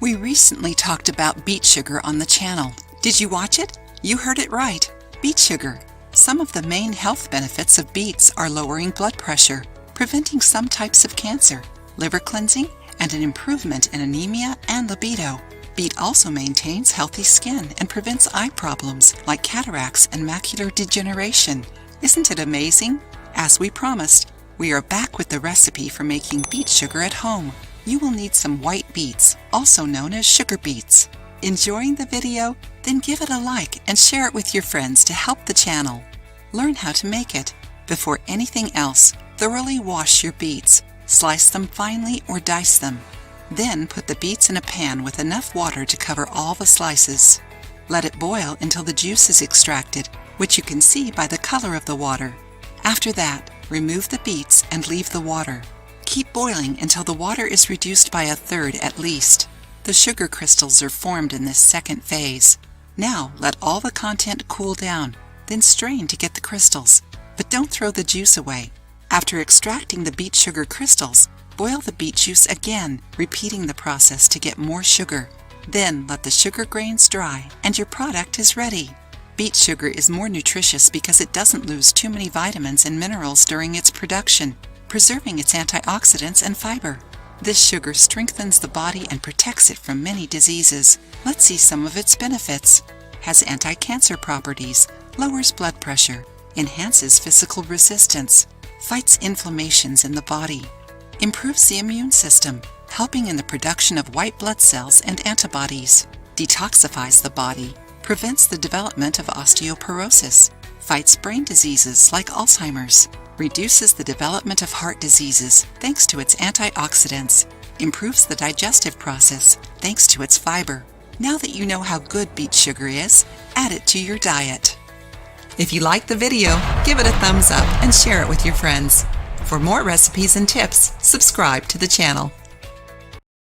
We recently talked about beet sugar on the channel. Did you watch it? You heard it right. Beet sugar. Some of the main health benefits of beets are lowering blood pressure, preventing some types of cancer, liver cleansing, and an improvement in anemia and libido. Beet also maintains healthy skin and prevents eye problems like cataracts and macular degeneration. Isn't it amazing? As we promised, we are back with the recipe for making beet sugar at home. You will need some white beets, also known as sugar beets. Enjoying the video? Then give it a like and share it with your friends to help the channel. Learn how to make it. Before anything else, thoroughly wash your beets. Slice them finely or dice them. Then put the beets in a pan with enough water to cover all the slices. Let it boil until the juice is extracted, which you can see by the color of the water. After that, remove the beets and leave the water. Keep boiling until the water is reduced by 1/3 at least. The sugar crystals are formed in this second phase. Now let all the content cool down, then strain to get the crystals. But don't throw the juice away. After extracting the beet sugar crystals, boil the beet juice again, repeating the process to get more sugar. Then let the sugar grains dry and your product is ready. Beet sugar is more nutritious because it doesn't lose too many vitamins and minerals during its production, preserving its antioxidants and fiber. This sugar strengthens the body and protects it from many diseases. Let's see some of its benefits. Has anti-cancer properties, lowers blood pressure, enhances physical resistance, fights inflammations in the body, improves the immune system, helping in the production of white blood cells and antibodies, detoxifies the body, prevents the development of osteoporosis, fights brain diseases like Alzheimer's, reduces the development of heart diseases thanks to its antioxidants, improves the digestive process thanks to its fiber. Now that you know how good beet sugar is, add it to your diet. If you liked the video, give it a thumbs up and share it with your friends. For more recipes and tips, subscribe to the channel.